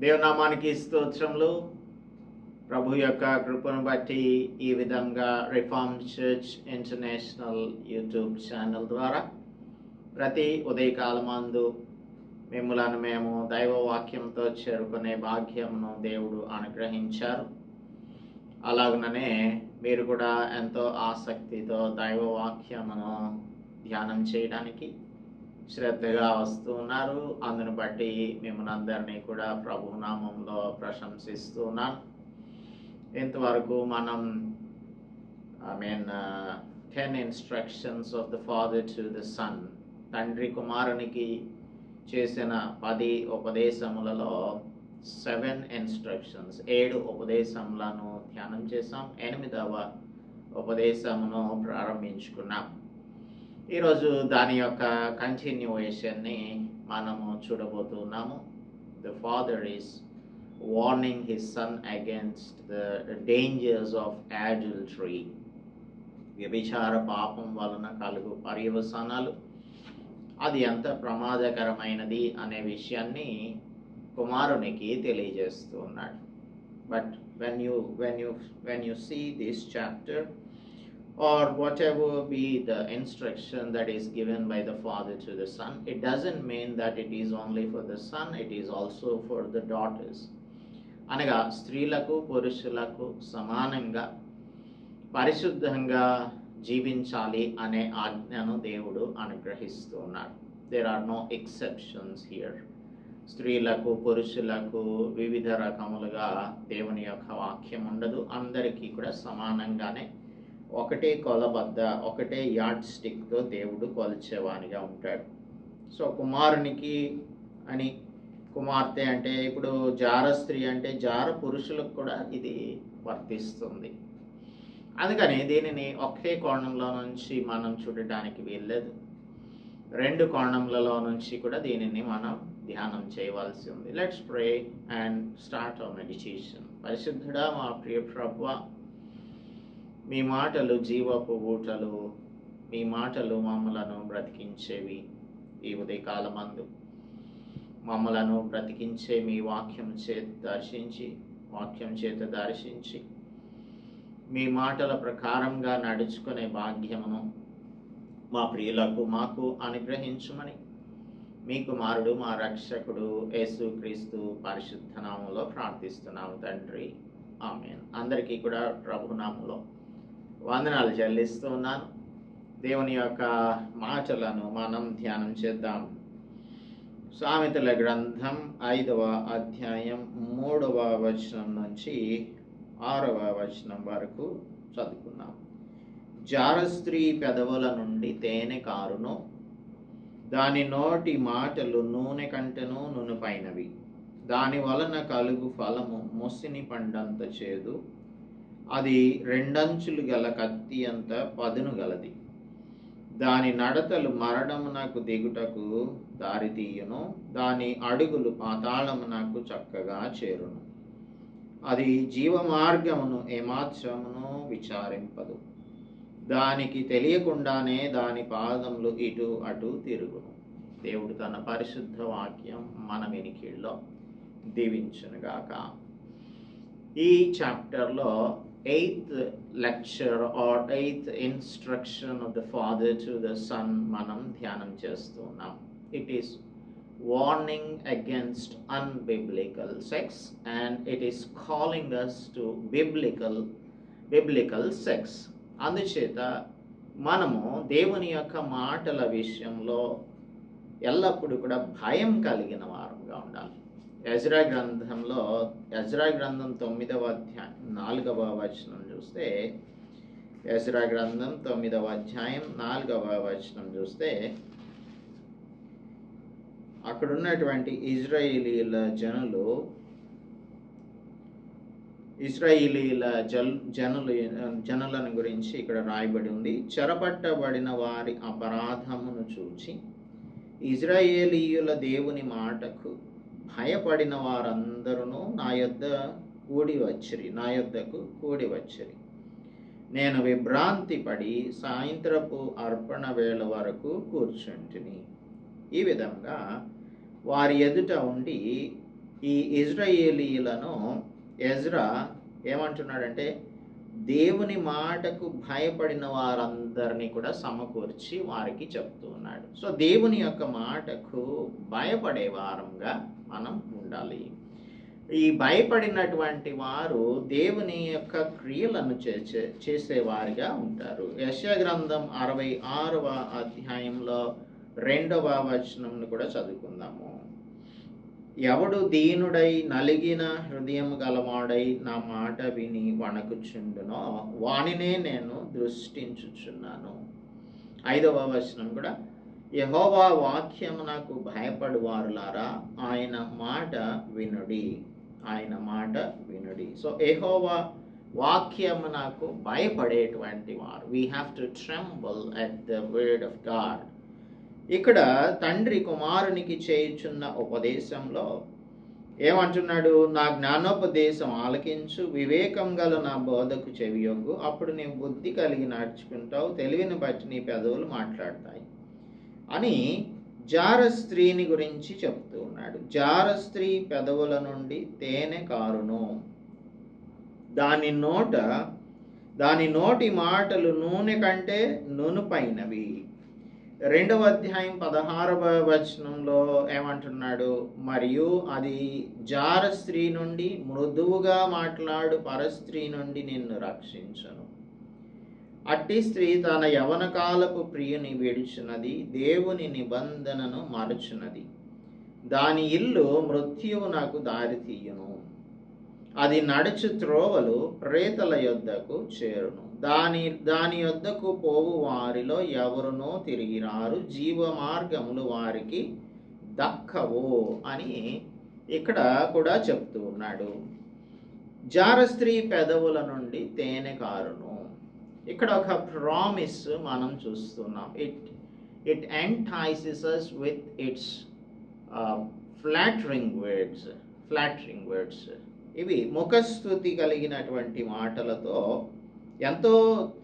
దేవునామానికి స్తోత్రములు. ప్రభు యొక్క కృపను బట్టి ఈ విధంగా reform church international YouTube channel ద్వారా ప్రతి ఉదయకాలమందు మిమ్మలను మేము దైవ వాక్యంతో చేరుకునే భాగ్యమును దేవుడు అనుగ్రహించారు. అలాగనే మీరు కూడా ఎంతో ఆసక్తితో దైవ వాక్యమును ధ్యానం చేయడానికి శ్రద్ధగా వస్తూ ఉన్నారు. అందును బట్టి మిమ్మల్ని అందరినీ కూడా ప్రభు నామంలో ప్రశంసిస్తూ ఉన్నాను. ఇంతవరకు మనం 10 instructions of the Father to the Son, తండ్రి కుమారునికి చేసిన 10 ఉపదేశములలో 7 instructions 7 ఉపదేశములను ధ్యానం చేసాం. 8వ ఉపదేశమును ప్రారంభించుకున్నాం. ఈరోజు దాని యొక్క కంటిన్యూయేషన్ని మనము చూడబోతున్నాము. The Father is warning his son against the dangers of adultery. వ్యభిచార పాపం వలన కలుగు పర్యవసానాలు, అది ఎంత ప్రమాదకరమైనది అనే విషయాన్ని కుమారునికి తెలియజేస్తూ ఉన్నాడు. But when you see this chapter or whatever be the instruction that is given by the father to the son, it doesn't mean that it is only for the son, it is also for the daughters. అనగా స్త్రీలకు పురుషులకు సమానంగా పరిశుద్ధంగా జీవించాలి అనే ఆజ్ఞను దేవుడు అనుగ్రహిస్తూ ఉన్నాడు. There are no exceptions here. స్త్రీలకు పురుషులకు వివిధ రకములుగా దేవుని యొక్క వాక్యం ఉండదు. అందరికీ కూడా సమానంగానే ఒకటే కొలబద్ద, ఒకటే యార్డ్ స్టిక్తో దేవుడు కొలిచేవానిగా ఉంటాడు. సో కుమారునికి అని, కుమార్తె అంటే, ఇప్పుడు జార స్త్రీ అంటే జార పురుషులకు కూడా ఇది వర్తిస్తుంది. అందుకని దీనిని ఒకే కోణంలో నుంచి మనం చూడటానికి వీల్లేదు. 2 కోణములలో నుంచి కూడా దీనిని మనం ధ్యానం చేయవలసి ఉంది. Let's pray and start our meditation. పరిశుద్ధుడా, మా ప్రియ ప్రభువా, మీ మాటలు జీవపు ఊటలు, మీ మాటలు మమ్మలను బ్రతికించేవి. ఈ ఉదయకాలమందు మమ్మలను బ్రతికించే మీ వాక్యం చేత దర్శించి మీ మాటల ప్రకారంగా నడుచుకునే భాగ్యమును మా ప్రియులకు మాకు అనుగ్రహించుమని మీ కుమారుడు మా రక్షకుడు యేసుక్రీస్తు పరిశుద్ధ నామములో ప్రార్థిస్తున్నాము తండ్రి, ఆమేన్. అందరికీ కూడా ప్రభు నామములో వందనాలు చెల్లిస్తూ ఉన్నాను. దేవుని యొక్క మాటలను మనం ధ్యానం చేద్దాం. సామెతల గ్రంథం 5వ అధ్యాయం 3వ వచనం నుంచి 6వ వచనం వరకు చదువుకుందాం. జారస్త్రీ పెదవుల నుండి తేనె కారును, దాని నోటి మాటలు నూనె కంటెను నునుపైనవి. దాని వలన కలుగు ఫలము మొసిని పండంత చేదు, అది 2 అంచులు గల కత్తి అంత పదును గలది. దాని నడతలు మరణమునకు దిగుటకు దారితీయును, దాని అడుగులు పాతాళమునకు చక్కగా చేరును. అది జీవ మార్గమును ఏమాత్రమును విచారింపదు. దానికి తెలియకుండానే దాని పాదములు ఇటు అటు తిరుగును. దేవుడు తన పరిశుద్ధ వాక్యం మన వినికిడిలో దీవించునుగాక. ఈ చాప్టర్లో 8th lecture or 8th instruction of the father to the son మనం ధ్యానం చేస్తున్నాం. It is warning against unbiblical sex and it is calling us to biblical sex. అందుచేత మనము దేవుని యొక్క మాటల విషయంలో ఎల్లప్పుడూ కూడా భయం కలిగిన వారంగా ఉండాలి. ఎజ్రా గ్రంథం 9వ అధ్యాయం 4వ వచనం చూస్తే, ఎజ్రా గ్రంథం 9వ అధ్యాయం 4వ వచనం చూస్తే, అక్కడున్నటువంటి ఇజ్రాయిలీల జనులను గురించి ఇక్కడ రాయబడి ఉంది. చెరపట్టబడిన వారి అపరాధమును చూచి ఇజ్రాయేలీయుల దేవుని మాటకు భయపడిన వారందరూ నా యొద్దకు కూడి వచ్చిరి. నేను విభ్రాంతి పడి సాయంత్రపు అర్పణ వేళ వరకు కూర్చుంటిని. ఈ విధంగా వారి ఎదుట ఉండి ఈ ఇజ్రాయేలీయులను ఎజ్రా ఏమంటున్నాడంటే దేవుని మాటకు భయపడిన వారందరినీ కూడా సమకూర్చి వారికి చెప్తూ ఉన్నాడు. సో దేవుని యొక్క మాటకు భయపడే వారంగా మనం ఉండాలి. ఈ భయపడినటువంటి వారు దేవుని యొక్క క్రియలను చేసేవారిగా ఉంటారు. యెషయా గ్రంథం 66వ అధ్యాయంలో 2వ వచనంను కూడా చదువుకుందాము. ఎవడు దీనుడై నలిగిన హృదయం గలవాడై నా మాట విని వణకుచుండునో వానినే నేను దృష్టించుచున్నాను. 5వ వచనం కూడా, యెహోవా వాక్యము నాకు భయపడు వారులారా ఆయన మాట వినుడి, ఆయన మాట వినుడి. సో యెహోవా వాక్యము నాకు భయపడేటువంటి వారు. We have to tremble at the word of God. ఇక్కడ తండ్రి కుమారునికి చేయుచున్న ఉపదేశంలో ఏమంటున్నాడు? నా జ్ఞానోపదేశం ఆలకించు, వివేకం గల నా బోధకు చెవియొగ్గు, అప్పుడు నీవు బుద్ధి కలిగి నడుచుకుంటావు, తెలివిని బట్టి నీ పెదవులు మాట్లాడతాయి అని జార స్త్రీని గురించి చెప్తూ ఉన్నాడు. జార స్త్రీ పెదవుల నుండి తేనె కారును, దాని నోటి మాటలు నూనె కంటే నునుపైనవి. 2వ అధ్యాయం 16వ వచనంలో ఏమంటున్నాడు? మరియు అది జార స్త్రీ నుండి మృదువుగా మాట్లాడు పరస్త్రీ నుండి నిన్ను రక్షించను. అట్టి స్త్రీ తన యవన కాలపు ప్రియుని విడిచినది, దేవుని నిబంధనను మరచునది. దాని ఇల్లు మృత్యువునకు దారి తీయును, అది నడుచు త్రోవలు ప్రేతల యొద్దకు చేరును. దాని యొద్దకు పోవు వారిలో ఎవరునో తిరిగి రారు, జీవ మార్గములు వారికి దక్కవు అని ఇక్కడ కూడా చెప్తూ ఉన్నాడు. జార స్త్రీ పెదవుల నుండి తేనె కారును. ఇక్కడ ఒక ప్రామిస్ మనం చూస్తున్నాం. It entices us with its flattering words. ఇవి ముఖస్తుతి కలిగినటువంటి మాటలతో ఎంతో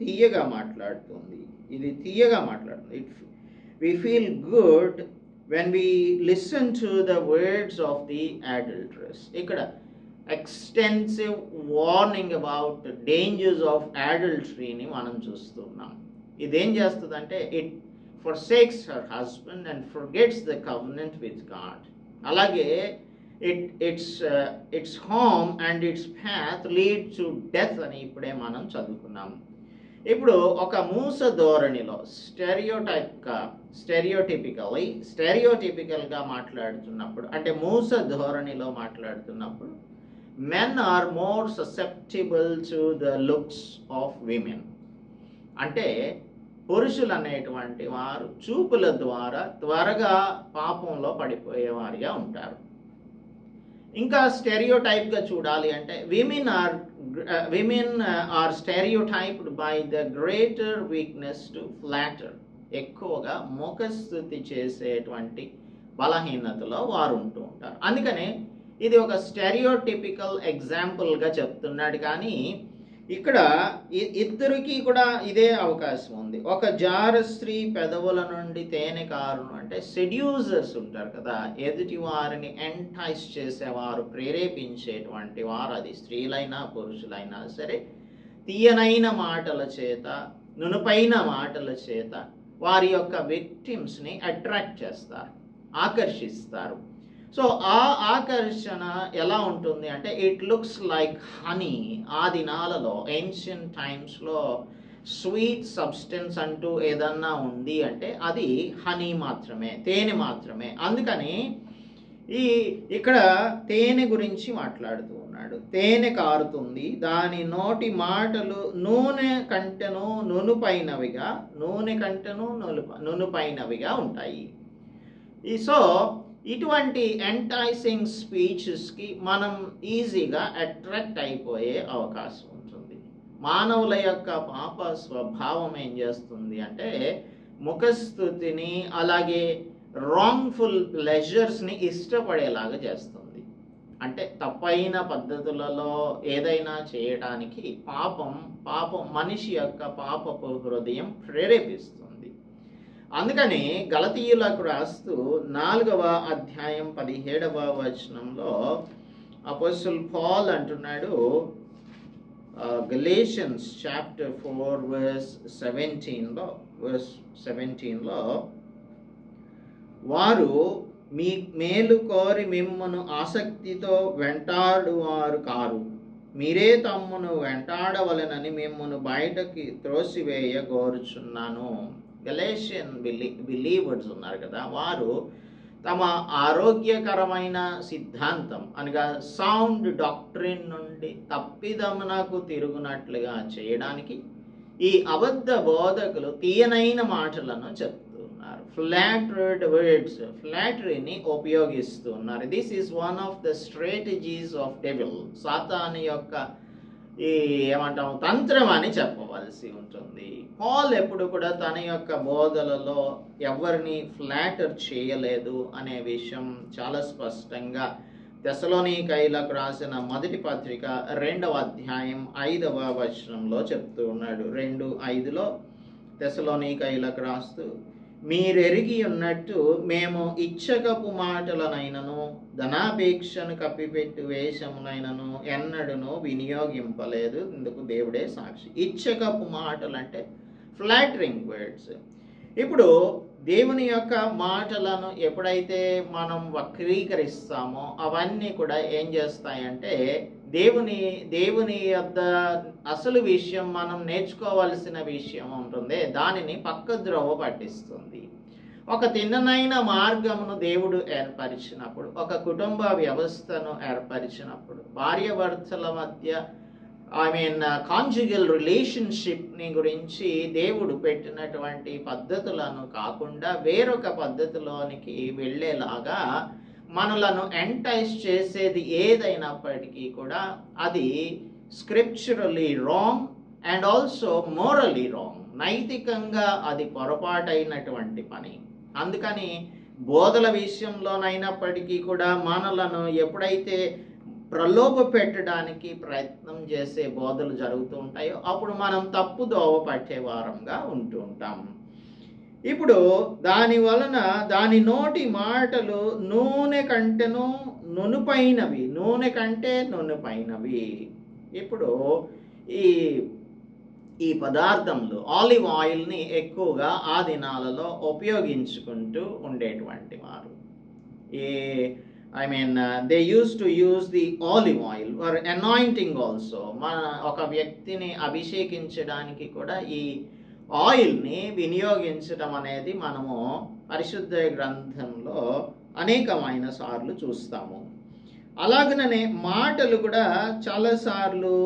తీయగా మాట్లాడుతుంది. ఇది తీయగా మాట్లాడుతుంది. We feel good when we listen to the words of the adulteress. ఇక్కడ extensive warning about dangers of అడల్టరీని మనం చూస్తున్నాం. ఇదేం చేస్తుందంటే it forsakes her husband and forgets the covenant with God. అలాగే its home and its path lead to death అని ఇప్పుడే మనం చదువుకున్నాం. ఇప్పుడు ఒక మూస ధోరణిలో స్టెరియోటిపికల్గా మాట్లాడుతున్నప్పుడు, అంటే మూస ధోరణిలో మాట్లాడుతున్నప్పుడు men are more susceptible to the looks of women. అంటే పురుషులు అనేటువంటి వారు చూపుల ద్వారా త్వరగా పాపంలో పడిపోయేవారిగా ఉంటారు. ఇంకా స్టెరియోటైప్గా చూడాలి అంటే women are stereotyped by the greater weakness to flatter. ఎక్కువగా ముఖస్తుతి చేసేటువంటి బలహీనతలో వారు ఉంటూ ఉంటారు. అందుకనే ఇది ఒక స్టెరియోటిపికల్ ఎగ్జాంపుల్గా చెప్తున్నాడు. కానీ ఇక్కడ ఇద్దరికి కూడా ఇదే అవకాశం ఉంది. ఒక జార స్త్రీ పెదవుల నుండి తేనె కారును అంటే సెడ్యూసర్స్ ఉంటారు కదా, ఎదుటి వారిని ఎంటైస్ చేసేవారు, ప్రేరేపించేటువంటి వారు, అది స్త్రీలైనా పురుషులైనా సరే, తీయనైన మాటల చేత, నునుపైన మాటల చేత వారి యొక్క విక్టిమ్స్ని అట్రాక్ట్ చేస్తారు, ఆకర్షిస్తారు. సో ఆ ఆకర్షణ ఎలా ఉంటుంది అంటే ఇట్ లుక్స్ లైక్ హనీ. ఆ దినాలలో ఏన్షియంట్ టైమ్స్లో స్వీట్ సబ్స్టెన్స్ అంటూ ఏదన్నా ఉంది అంటే అది హనీ మాత్రమే, తేనె మాత్రమే. అందుకని ఇక్కడ తేనె గురించి మాట్లాడుతూ ఉన్నాడు. తేనె కారుతుంది, దాని నోటి మాటలు నూనె కంటెను నునుపైనవిగా ఉంటాయి. సో ఇటువంటి ఎంటైసింగ్ స్పీచెస్కి మనం ఈజీగా అట్రాక్ట్ అయిపోయే అవకాశం ఉంటుంది. మానవుల యొక్క పాప స్వభావం ఏం చేస్తుంది అంటే ముఖస్తుతిని అలాగే రాంగ్ఫుల్ ప్లెజర్స్ని ఇష్టపడేలాగా చేస్తుంది. అంటే తప్పైన పద్ధతులలో ఏదైనా చేయడానికి పాపం మనిషి యొక్క పాపపు హృదయం ప్రేరేపిస్తుంది. అందుకని గలతీయులకు రాస్తూ 4వ అధ్యాయం 17వ వచనంలో అపోస్టల్ పాల్ అంటున్నాడు, గలేషియన్స్ చాప్టర్ 4 వర్స్ 17లో వారు మీ మేలు కోరి మిమ్మును ఆసక్తితో వెంటాడువారు కారు, మీరే తమ్మును వెంటాడవలెనని మిమ్మును బయటకి త్రోసివేయ కోరుచున్నాను. గలేషియన్ బిలీవర్స్ ఉన్నారు కదా, వారు తమ ఆరోగ్యకరమైన సిద్ధాంతం అనగా సౌండ్ డాక్ట్రిన్ నుండి తప్పిదమునకు తిరుగునట్లుగా చేయడానికి ఈ అబద్ధ బోధకులు తీయనైన మాటలను చెప్తున్నారు. ఫ్లాటర్డ్ వర్డ్స్, ఫ్లాటరీని ఉపయోగిస్తున్నారు. This is one of the strategies of devil, సాతాను యొక్క ఈ ఏమంటాము తంత్రం అని చెప్పవలసి ఉంటుంది. పాల్ ఎప్పుడు కూడా తన యొక్క బోధలలో ఎవరిని ఫ్లాటర్ చేయలేదు అనే విషయం చాలా స్పష్టంగా తెస్సలోనికైలకు రాసిన మొదటి పత్రిక 2వ అధ్యాయం 5వ వచనంలో చెప్తూ ఉన్నాడు. 2:5లో తెస్సలోనికైలకు రాస్తూ, మీరెరిగి ఉన్నట్టు మేము ఇచ్చకపు మాటలనైనను ధనాపేక్షను కప్పిపెట్టు వేషమునైనను ఎన్నడూను వినియోగింపలేదు, ఇందుకు దేవుడే సాక్షి. ఇచ్చకపు మాటలు అంటే ఫ్లాటరింగ్ వర్డ్స్. ఇప్పుడు దేవుని యొక్క మాటలను ఎప్పుడైతే మనం వక్రీకరిస్తామో అవన్నీ కూడా ఏం చేస్తాయంటే దేవుని యొక్క అసలు విషయం, మనం నేర్చుకోవాల్సిన విషయం ఉంటుంది, దానిని పక్కద్రోవ పట్టిస్తుంది. ఒక తిన్ననైన మార్గమును దేవుడు ఏర్పరిచినప్పుడు, ఒక కుటుంబ వ్యవస్థను ఏర్పరిచినప్పుడు, భార్యాభర్తల మధ్య కాంజుగల్ రిలేషన్షిప్ని గురించి దేవుడు పెట్టినటువంటి పద్ధతులను కాకుండా వేరొక పద్ధతిలోనికి వెళ్ళేలాగా మనలను ఎంటైజ్ చేసేది ఏదైనప్పటికీ కూడా అది scripturally wrong and also morally wrong, నైతికంగా అది పొరపాటైనటువంటి పని. అందుకని బోధల విషయంలోనైనప్పటికీ కూడా మనలను ఎప్పుడైతే ప్రలోభ పెట్టడానికి ప్రయత్నం చేసే బోధలు జరుగుతూ ఉంటాయో అప్పుడు మనం తప్పుదోవ పట్టే వారంగా ఉంటూ ఉంటాం. ఇప్పుడు దాని వలన దాని నోటి మాటలు నూనె కంటేను నునుపైనవి, నూనె కంటే నునుపైనవి. ఇప్పుడు ఈ పదార్థంలో ఆలివ్ ఆయిల్ని ఎక్కువగా ఆ దినాలలో ఉపయోగించుకుంటూ ఉండేటువంటి వారు. they used to use the olive oil or anointing also. మన ఒక వ్యక్తిని అభిషేకించడానికి కూడా ఈ ఆయిల్ని వినియోగించడం అనేది మనము పరిశుద్ధ గ్రంథంలో అనేకమైన సార్లు చూస్తాము. అలాగనే మాటలు కూడా చాలాసార్లు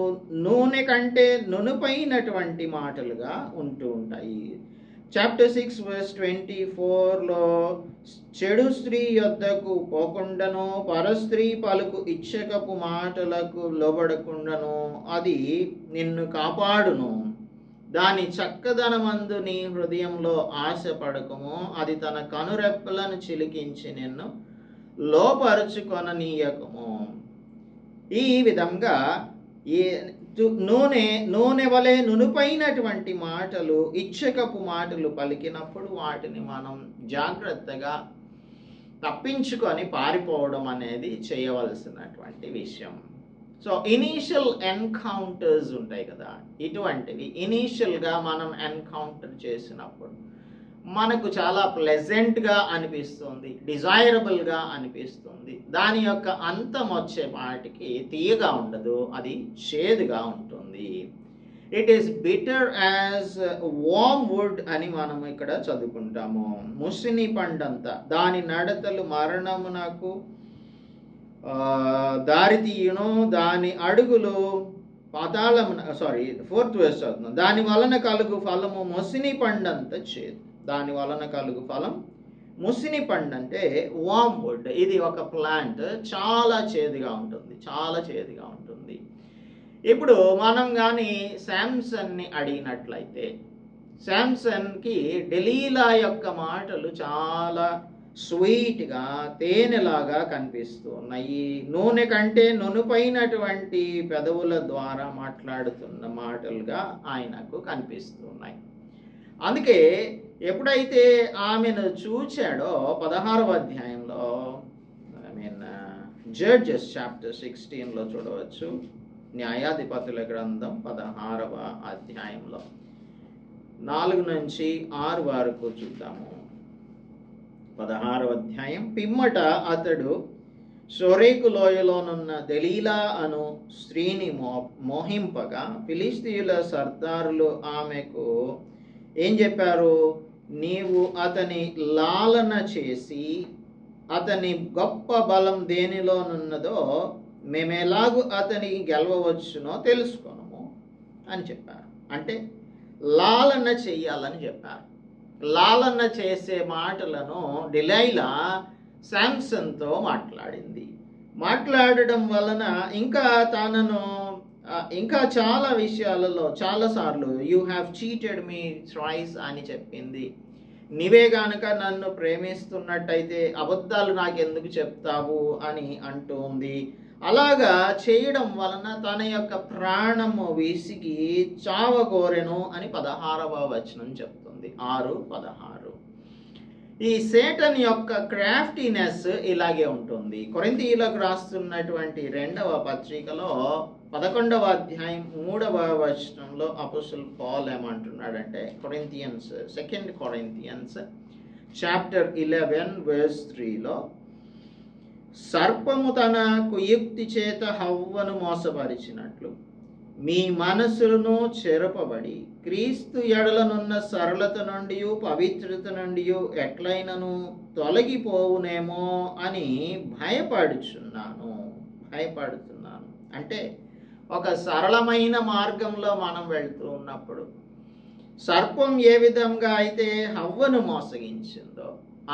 నూనె కంటే నునుపైనటువంటి మాటలుగా ఉంటూ ఉంటాయి. చాప్టర్ 6 వర్స్ 24లో చెడు స్త్రీ యొద్దకు పోకుండాను పరస్త్రీ పలుకు ఇచ్చకపు మాటలకు లోబడకుండాను అది నిన్ను కాపాడును, దాని చక్కదనమందు నీ హృదయంలో ఆశపడకము, అది తన కనురెప్పలను చిలికించి నిన్ను లోపరుచుకొననీయకము. ఈ విధంగా నూనె వలె నునుపైనటువంటి మాటలు, ఇచ్చకపు మాటలు పలికినప్పుడు వాటిని మనం జాగ్రత్తగా తప్పించుకొని పారిపోవడం అనేది చేయవలసినటువంటి విషయం. సో ఇనీషియల్ ఎన్కౌంటర్స్ ఉంటాయి కదా, ఇటువంటివి ఇనీషియల్గా మనం ఎన్కౌంటర్ చేసినప్పుడు మనకు చాలా ప్లెజెంట్గా అనిపిస్తుంది, డిజైరబుల్గా అనిపిస్తుంది. దాని యొక్క అంతం వచ్చే వాటికి తీయగా ఉండదు, అది చేదుగా ఉంటుంది. It is bitter as wormwood అని మనం ఇక్కడ చదువుకుంటాము. ముసిని పండంత దాని నడతలు మరణమునకు దారితీయును, దాని అడుగులు పాతాళమున 4th verse చదువుతున్నాం. దాని వలన కలుగు ఫలము ముసిని పండంత చేదు. దాని వలన కలుగు ఫలం ముసిని పండు అంటే వామ్ వుడ్. ఇది ఒక ప్లాంట్, చాలా చేదుగా ఉంటుంది, చాలా చేదుగా ఉంటుంది. ఇప్పుడు మనం కానీ శాంసన్ని అడిగినట్లయితే శాంసన్కి డెలీలా యొక్క మాటలు చాలా స్వీట్గా తేనెలాగా కనిపిస్తూ ఉన్నాయి. నూనె కంటే నునుపైనటువంటి పెదవుల ద్వారా మాట్లాడుతున్న మాటలుగా ఆయనకు కనిపిస్తున్నాయి. అందుకే ఎప్పుడైతే ఆమెను చూచాడో 16వ అధ్యాయంలో, జడ్జెస్ చాప్టర్ 16లో చూడవచ్చు. న్యాయాధిపతుల గ్రంథం 16వ అధ్యాయంలో 4 నుంచి 6 వరకు చూద్దాము. 16వ అధ్యాయం. పిమ్మట అతడు షోరేకు లోయలోనున్న దెలీలా అను స్త్రీని మోహింపగా ఫిలిష్తీయుల సర్దారులు ఆమెకు ఏం చెప్పారు? నీవు అతని లాలన చేసి అతని గొప్ప బలం దేనిలోనున్నదో మేమెలాగూ అతని గెలవవచ్చునో తెలుసుకొనము అని చెప్పారు. అంటే లాలన చెయ్యాలని చెప్పారు. లాలన చేసే మాటలను డిలైలా శాంసన్తో మాట్లాడింది. మాట్లాడడం వలన ఇంకా తనను ఇంకా చాలా విషయాలలో చాలాసార్లు you have cheated me thrice అని చెప్పింది. నీవే గనుక నన్ను ప్రేమిస్తున్నట్టయితే అబద్ధాలు నాకెందుకు చెప్తావు అని అంటుంది. అలాగా చేయడం వలన తన యొక్క ప్రాణము విసిగి చావగోరెను అని 16వ వచనం చెప్తుంది. 6:16. ఈ సేటన్ యొక్క క్రాఫ్టీనెస్ ఇలాగే ఉంటుంది. కొరింథీయులకు రాస్తున్నటువంటి 2వ పత్రికలో 11వ అధ్యాయం 3వ వచనంలో అపోస్తలుడు పౌలు ఏమంటున్నాడంటే, కొరింథియన్స్ 2 కొరింథియన్స్ చాప్టర్ 11 verse 3లో, సర్పము తన కుయుక్తి చేత హవ్వను మోసపరిచినట్లు మీ మనసులను చెరపబడి క్రీస్తు ఎడలనున్న సరళత నుండి పవిత్రత నుండి ఎట్లయినను తొలగిపోవునేమో అని భయపడుతున్నాను. అంటే ఒక సరళమైన మార్గంలో మనం వెళ్తూ ఉన్నప్పుడు సర్పం ఏ విధంగా అయితే హవ్వను మోసగించిందో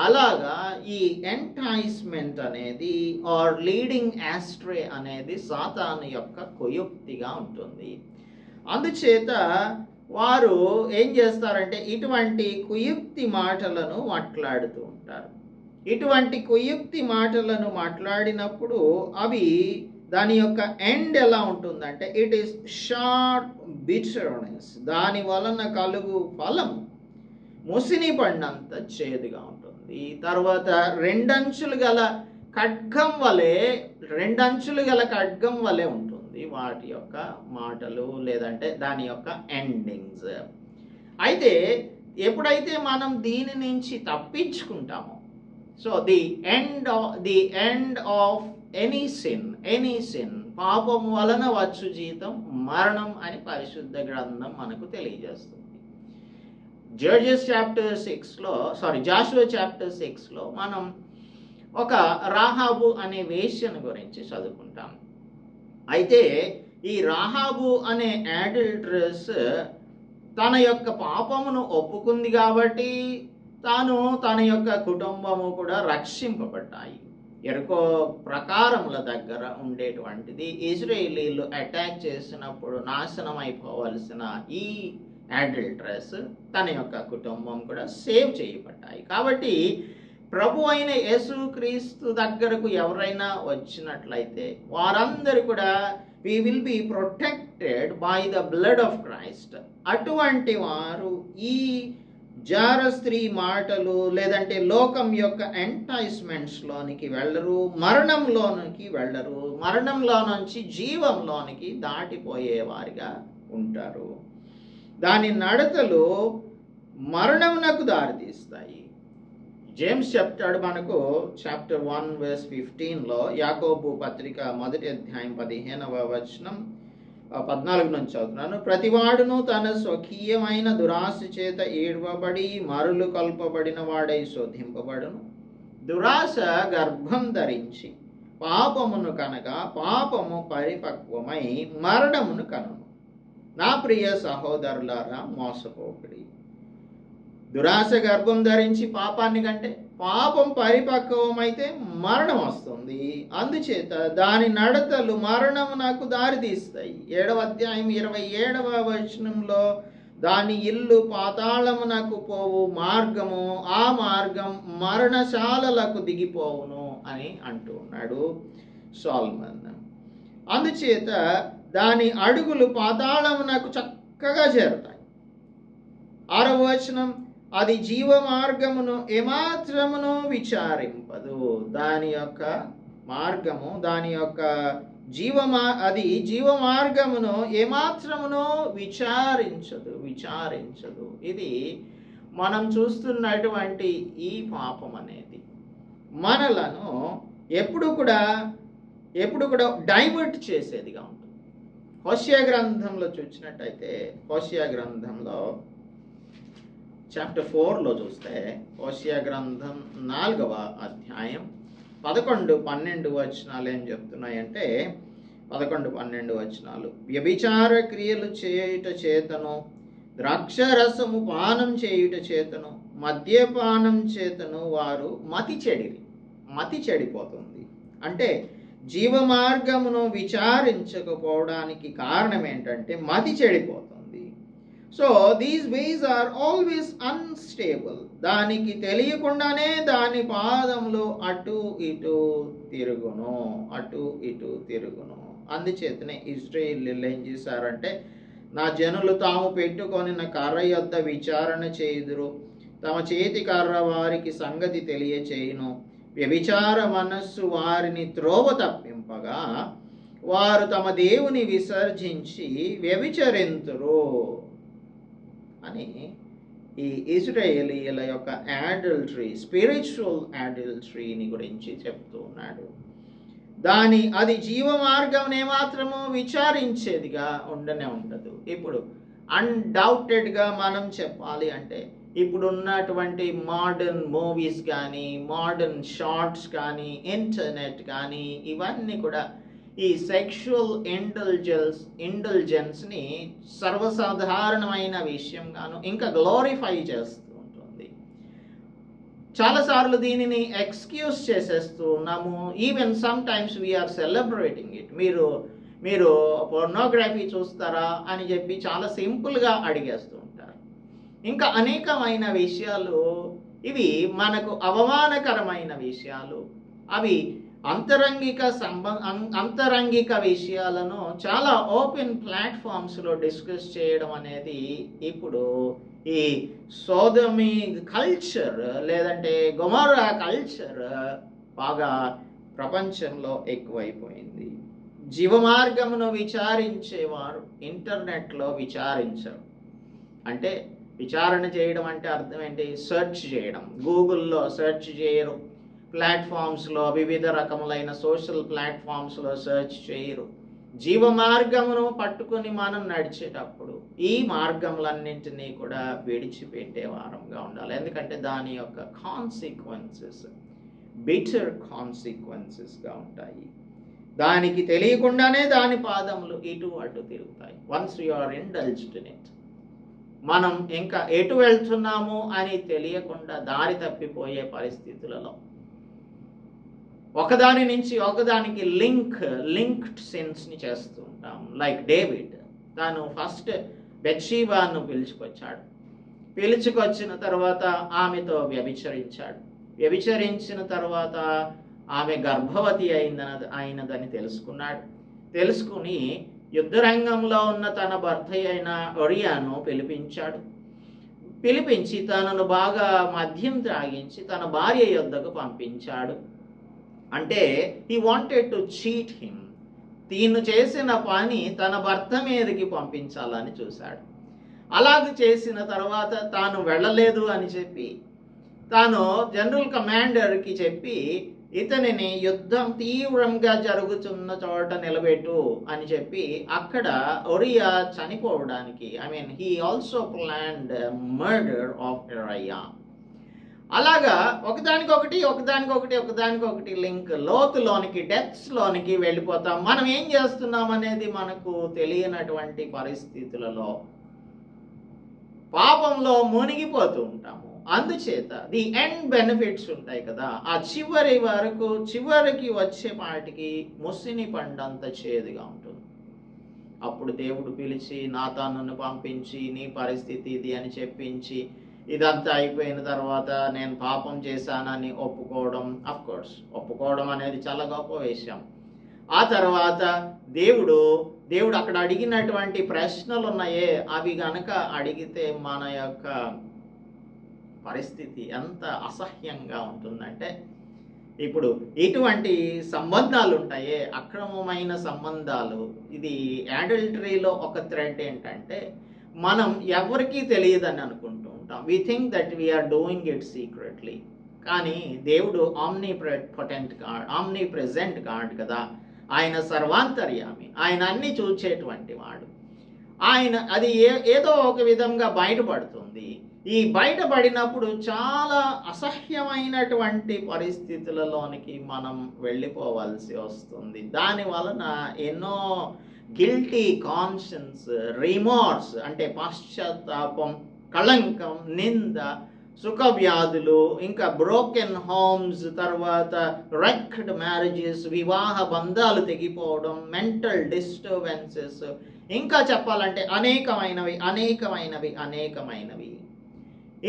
అలాగా ఈ ఎంటైస్మెంట్ అనేది ఆర్ లీడింగ్ ఆస్ట్రే అనేది సాతాను యొక్క కుయుక్తిగా ఉంటుంది. అందుచేత వారు ఏం చేస్తారంటే ఇటువంటి కుయుక్తి మాటలను మాట్లాడుతూ ఉంటారు. ఇటువంటి కుయుక్తి మాటలను మాట్లాడినప్పుడు అవి దాని యొక్క ఎండ్ ఎలా ఉంటుందంటే ఇట్ ఈస్ షార్ప్ బిటర్నెస్. దాని వలన కలుగు ఫలం ముసిని పడినంత చేదుగా ఉంటుంది. తర్వాత రెండంచులు గల ఖడ్గం వలె ఉంటుంది వాటి యొక్క మాటలు, లేదంటే దాని యొక్క ఎండింగ్స్. అయితే ఎప్పుడైతే మనం దీని నుంచి తప్పించుకుంటామో, so the end of any sin పాపం వలన వచ్చు జీతం మరణం అని పరిశుద్ధ గ్రంథం మనకు తెలియజేస్తుంది. జాషువా చాప్టర్ 6లో మనం ఒక రాహాబు అనే వేశ్యను గురించి చదువుకుంటాం. అయితే ఈ రాహాబు అనే అడల్టరస్ తన యొక్క పాపమును ఒప్పుకుంది కాబట్టి తన యొక్క కుటుంబము కూడా రక్షింపబడ్డాయి. ఎరుకో ప్రకారముల దగ్గర ఉండేటువంటిది ఇజ్రాయేలీలు అటాక్ చేసినప్పుడు నాశనం అయిపోవలసిన ఈ అడల్టరస్ తన యొక్క కుటుంబం కూడా సేవ్ చేయబడ్డాయి. కాబట్టి ప్రభు అయిన యేసుక్రీస్తు దగ్గరకు ఎవరైనా వచ్చినట్లయితే వారందరూ కూడా we will be protected by the blood of Christ. అటువంటి వారు ఈ జార స్త్రీ మాటలు లేదంటే లోకం యొక్క ఎంటైస్మెంట్స్లోనికి వెళ్ళరు, మరణంలోనికి వెళ్ళరు, మరణంలో నుంచి జీవంలోనికి దాటిపోయేవారిగా ఉంటారు. దాని నడతలు మరణమునకు దారితీస్తాయి. జేమ్స్ చెప్తాడు మనకు చాప్టర్ 1 verse 15లో, యాకోబు పత్రిక 1వ అధ్యాయం 15వ వచనం 14 నుంచి చదువుతున్నాను. ప్రతివాడును తన స్వకీయమైన దురాశ చేత ఏడ్వబడి మరులు కల్పబడిన వాడై శోధింపబడును. దురాశ గర్భం ధరించి పాపమును కనగా పాపము పరిపక్వమై మరణమును కనును. నా ప్రియ సహోదరులారా, మోసపోకుడి. దురాశ గర్భం ధరించి పాపాన్ని కంటే పాపం పరిపక్వమైతే మరణం వస్తుంది. అందుచేత దాని నడతలు మరణమునకు దారితీస్తాయి. 7వ అధ్యాయం 27వ వచనంలో దాని ఇల్లు పాతాళమునకు పోవు మార్గము, ఆ మార్గం మరణశాలలకు దిగిపోవును అని అంటూ ఉన్నాడు సోలొమన్. అందుచేత దాని అడుగులు పాతాళమునకు చక్కగా చేరుతాయి. 6వ వచనం, అది జీవ మార్గమును ఏమాత్రమును విచారింపదు. దాని యొక్క మార్గము, దాని యొక్క అది జీవ మార్గమును ఏమాత్రమును విచారించదు. ఇది మనం చూస్తున్నటువంటి ఈ పాపం అనేది మనలను ఎప్పుడు కూడా డైవర్ట్ చేసేదిగా ఉంటుంది. హోషేయ గ్రంథంలో చూసినట్టయితే, హోషేయ గ్రంథంలో చాప్టర్ 4లో చూస్తే, హోషేయ గ్రంథం 4వ అధ్యాయం 11-12 వచనాలు ఏం చెప్తున్నాయంటే, 11-12 వచనాలు, వ్యభిచార క్రియలు చేయుట చేతను, ద్రాక్షరసము పానం చేయుట చేతను, మద్యపానం చేతను వారు మతి చెడిపోతుంది. అంటే జీవ మార్గమును విచారించకపోవడానికి కారణం ఏంటంటే మతి చెడిపోతుంది. So these ways are always unstable. దానికి తెలియకుండానే దాని పాదములు అటు ఇటు తిరుగును. అందుచేతనే ఇశ్రాయేలీయులు ఏం చేశారంటే, నా జనులు తాము పెట్టుకొని నా కర్ర యొద్ద విచారణ చేయుదురు, తమ చేతి కర్ర వారికి సంగతి తెలియచేయును. వ్యభిచార మనస్సు వారిని త్రోవ తప్పింపగా వారు తమ దేవుని విసర్జించి వ్యభిచరింతురు అని ఈ ఇశ్రాయేలీయుల యొక్క అడల్టరీ, స్పిరిచువల్ అడల్టరీని గురించి చెప్తూ ఉన్నాడు. అది జీవ మార్గం ఏమాత్రము విచారించేదిగా ఉండదు. ఇప్పుడు అన్డౌటెడ్గా మనం చెప్పాలి అంటే, ఇప్పుడు ఉన్నటువంటి మోడర్న్ మూవీస్ కానీ, మోడర్న్ షార్ట్స్ కానీ, ఇంటర్నెట్ కానీ, ఇవన్నీ కూడా ఈ సెక్షువల్ ఇండల్జెన్స్ని సర్వసాధారణమైన విషయంగాను ఇంకా గ్లోరిఫై చేస్తూ ఉంటుంది. చాలాసార్లు దీనిని ఎక్స్క్యూజ్ చేసేస్తూ ఉన్నాము. Even some times we are celebrating it. మీరు పోర్నోగ్రఫీ చూస్తారా అని చెప్పి చాలా సింపుల్గా అడిగేస్తూ ఉంటారు. ఇంకా అనేకమైన విషయాలు, ఇవి మనకు అవమానకరమైన విషయాలు. అవి అంతరంగిక విషయాలను చాలా ఓపెన్ ప్లాట్ఫామ్స్లో డిస్కస్ చేయడం అనేది ఇప్పుడు ఈ సోదమి కల్చర్ లేదంటే గొమొర్రా కల్చర్ బాగా ప్రపంచంలో ఎక్కువైపోయింది. జీవమార్గమును విచారించేవారు ఇంటర్నెట్లో విచారించరు. అంటే విచారణ చేయడం అంటే అర్థం ఏంటి? సెర్చ్ చేయడం. గూగుల్లో సెర్చ్ చేయరు, ప్లాట్ఫామ్స్లో వివిధ రకములైన సోషల్ ప్లాట్ఫామ్స్లో సెర్చ్ చేయరు. జీవ మార్గమును పట్టుకుని మనం నడిచేటప్పుడు ఈ మార్గములన్నింటినీ కూడా విడిచిపెట్టే వారంగా ఉండాలి. ఎందుకంటే దాని యొక్క కాన్సిక్వెన్సెస్ బిటర్ కాన్సిక్వెన్సెస్గా ఉంటాయి. దానికి తెలియకుండానే దాని పాదములు ఇటు అటు తిరుగుతాయి. Once you are indulged in it, మనం ఇంకా ఎటు వెళ్తున్నాము అని తెలియకుండా దారి తప్పిపోయే పరిస్థితులలో ఒకదాని నుంచి ఒకదానికి లింక్డ్ సిన్స్ని చేస్తూ ఉంటాం. లైక్ డేవిడ్, తాను ఫస్ట్ బెత్షెబాను పిలుచుకొచ్చిన తర్వాత ఆమెతో వ్యభిచరించిన తర్వాత ఆమె గర్భవతి అయినదని తెలుసుకుని యుద్ధరంగంలో ఉన్న తన భర్త అయిన ఒరియాను పిలిపించి తనను బాగా మద్యం త్రాగించి తన భార్య యొద్దకు పంపించాడు. అంటే he wanted to cheat him. తీను చేసిన పని తన భర్త మీదకి పంపించాలని చూశాడు. అలాగ చేసిన తర్వాత తాను వెళ్ళలేదు అని చెప్పి తాను జనరల్ కమాండర్కి చెప్పి ఇతనిని యుద్ధం తీవ్రంగా జరుగుతున్న చోట నిలబెట్టు అని చెప్పి అక్కడ ఒరియా చనిపోవడానికి, he also planned murder of Oriya. అలాగా ఒకదానికొకటి లింక్, లోతులోనికి, డెప్త్స్లోనికి వెళ్ళిపోతాం. మనం ఏం చేస్తున్నాం అనేది మనకు తెలియనటువంటి పరిస్థితులలో పాపంలో మునిగిపోతూ ఉంటాము. అందుచేత ది ఎండ్ బెనిఫిట్స్ ఉంటాయి కదా, ఆ చివరికి వచ్చేపాటికి ముసిని పండంత చేదుగా ఉంటుంది. అప్పుడు దేవుడు పిలిచి నాతానును పంపించి నీ పరిస్థితి ఇది అని చెప్పించి ఇదంతా అయిపోయిన తర్వాత నేను పాపం చేశానని ఒప్పుకోవడం అనేది చాలా గొప్ప విషయం. ఆ తర్వాత దేవుడు అక్కడ అడిగినటువంటి ప్రశ్నలు ఉన్నాయే, అవి గనక అడిగితే మన యొక్క పరిస్థితి ఎంత అసహ్యంగా ఉంటుందంటే, ఇప్పుడు ఇటువంటి సంబంధాలు ఉంటాయే, అక్రమమైన సంబంధాలు, ఇది అడల్టరీలో ఒక థ్రెడ్ ఏంటంటే, మనం ఎవరికీ తెలియదని అనుకుంటూ ఉంటాం. We think that we are doing it secretly. కానీ దేవుడు ఆమ్నీ ప్రెజెంట్ గాడ్ కదా. ఆయన సర్వాంతర్యామి, ఆయన అన్ని చూచేటువంటి వాడు. ఆయన అది ఏదో ఒక విధంగా బయటపడుతుంది. ఈ బయటపడినప్పుడు చాలా అసహ్యమైనటువంటి పరిస్థితులలోనికి మనం వెళ్ళిపోవాల్సి వస్తుంది. దాని వలన ఎన్నో గిల్టీ కాన్షియన్స్, రిమోర్స్ అంటే పశ్చాత్తాపం, కళంకం, నింద, సుఖవ్యాధులు, ఇంకా బ్రోకెన్ హోమ్స్, తర్వాత రెక్డ్ మ్యారేజెస్, వివాహ బంధాలు తెగిపోవడం, మెంటల్ డిస్టర్బెన్సెస్, ఇంకా చెప్పాలంటే అనేకమైనవి.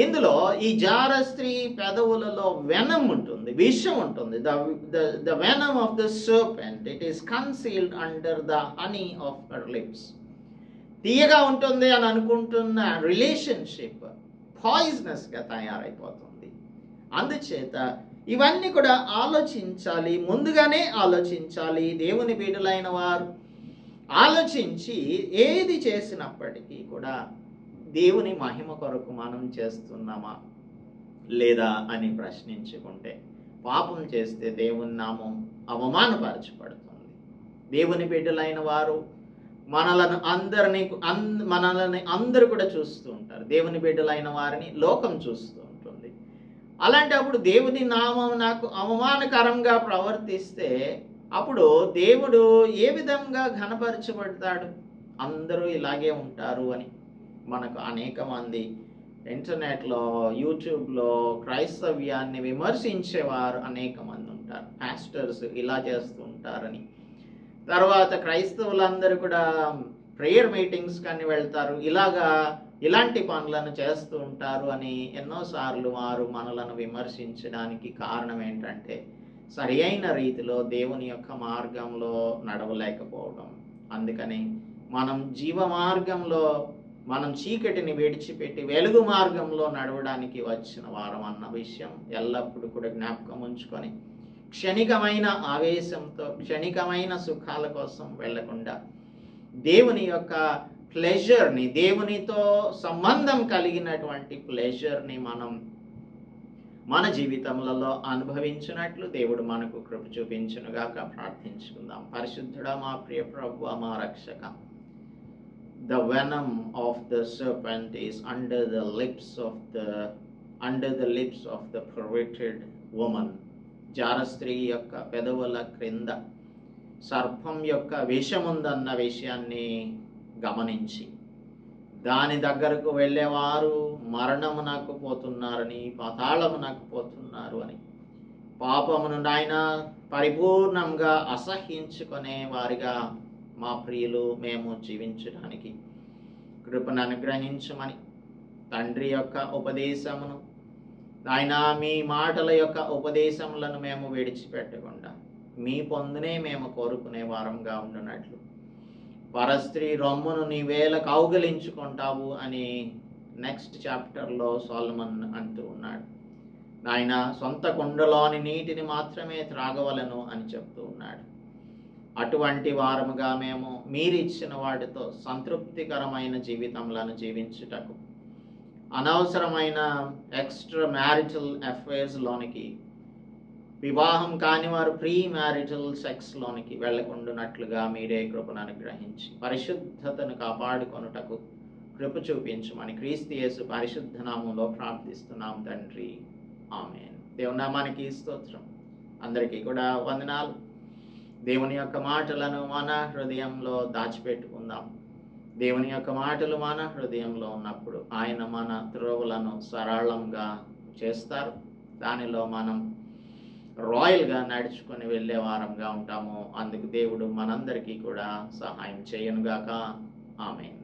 ఇందులో ఈ జార స్త్రీ పెదవులలో వెనం ఉంటుంది, విషం ఉంటుంది. The venom of the serpent, it is concealed under the honey of her lips. తీయగా ఉంటుంది అని అనుకుంటున్న రిలేషన్షిప్ పాయిజనస్గా తయారైపోతుంది. అందుచేత ఇవన్నీ కూడా ఆలోచించాలి, ముందుగానే ఆలోచించాలి. దేవుని బిడ్డలైన వారు ఆలోచించి ఏది చేసినప్పటికీ కూడా దేవుని మహిమ కొరకు మనం చేస్తున్నామా లేదా అని ప్రశ్నించుకుంటే, పాపం చేస్తే దేవుని నామం అవమానపరచబడుతుంది. దేవుని బిడ్డలైన వారు మనలను అందరూ కూడా చూస్తూ ఉంటారు. దేవుని బిడ్డలైన వారిని లోకం చూస్తూ ఉంటుంది. అలాంటప్పుడు దేవుని నామం నాకు అవమానకరంగా ప్రవర్తిస్తే అప్పుడు దేవుడు ఏ విధంగా ఘనపరచబడతాడు? అందరూ ఇలాగే ఉంటారు అని మనకు అనేక మంది ఇంటర్నెట్లో, యూట్యూబ్లో క్రైస్తవ్యాన్ని విమర్శించేవారు అనేక మంది ఉంటారు. పాస్టర్స్ ఇలా చేస్తూ ఉంటారని, తర్వాత క్రైస్తవులందరూ కూడా ప్రేయర్ మీటింగ్స్ కానీ వెళ్తారు, ఇలాంటి పనులను చేస్తూ ఉంటారు అని ఎన్నోసార్లు వారు మనలను విమర్శించడానికి కారణం ఏంటంటే, సరి అయిన రీతిలో దేవుని యొక్క మార్గంలో నడవలేకపోవడం. అందుకని మనం జీవ మార్గంలో, మనం చీకటిని విడిచిపెట్టి వెలుగు మార్గంలో నడవడానికి వచ్చిన వారం అన్న విషయం ఎల్లప్పుడూ కూడా జ్ఞాపకం ఉంచుకొని, క్షణికమైన ఆవేశంతో, క్షణికమైన సుఖాల కోసం వెళ్లకుండా దేవుని యొక్క ప్లెజర్ని, దేవునితో సంబంధం కలిగినటువంటి ప్లెజర్ని మనం మన జీవితములలో అనుభవించినట్లు దేవుడు మనకు కృప చూపించునుగాక. ప్రార్థించుకుందాం. పరిశుద్ధుడా, మా ప్రియ ప్రభువా, మా రక్షక, the venom of the serpent is under the lips of the perverted woman. జార స్త్రీ యొక్క పెదవుల క్రింద సర్పం యొక్క విషముందన్న విషయాన్ని గమనించి, దాని దగ్గరకు వెళ్ళేవారు మరణమునకు పోతున్నారని, పాతాళమునకు పోతున్నారు అని, పాపమును నాయన పరిపూర్ణంగా అసహ్యించుకునే వారిగా మా ప్రియులు మేము జీవించడానికి కృపను అనుగ్రహించమని, తండ్రి యొక్క ఉపదేశమును ఆయన, మీ మాటల యొక్క ఉపదేశములను మేము విడిచిపెట్టకుండా మీ పొందునే మేము కోరుకునే వారంగా ఉండునట్లు, పరస్త్రీ రొమ్మును నీవేళ కౌగిలించుకుంటావు అని నెక్స్ట్ చాప్టర్లో సొలొమన్ అంటూ ఉన్నాడు. ఆయన సొంత కుండలోని నీటిని మాత్రమే త్రాగవలను అని చెప్తూ ఉన్నాడు. అటువంటి వారముగా మేము మీరిచ్చిన వాటితో సంతృప్తికరమైన జీవితంలను జీవించుటకు, అనవసరమైన ఎక్స్ట్రా మ్యారిటల్ అఫైర్స్లోనికి, వివాహం కాని వారు ప్రీ మ్యారిటల్ సెక్స్లోనికి వెళ్ళకుండానట్లుగా మీరే కృపను అనుగ్రహించి పరిశుద్ధతను కాపాడుకొనుటకు కృప చూపించమని క్రీస్తు యేసు పరిశుద్ధ నామములో ప్రార్థిస్తున్నాం తండ్రి. ఆమేన్. దేవుని నామానికి స్తోత్రం. అందరికీ కూడా వందనాలు. దేవుని యొక్క మాటలను మన హృదయంలో దాచిపెట్టుకుందాం. దేవుని యొక్క మాటలు మన హృదయంలో ఉన్నప్పుడు ఆయన మన త్రోవలను సరళంగా చేస్తారు. దానిలో మనం రాయల్గా నడుచుకొని వెళ్ళే వారంగా ఉంటాము. అందుకు దేవుడు మనందరికీ కూడా సహాయం చేయనుగాక. ఆమేన్.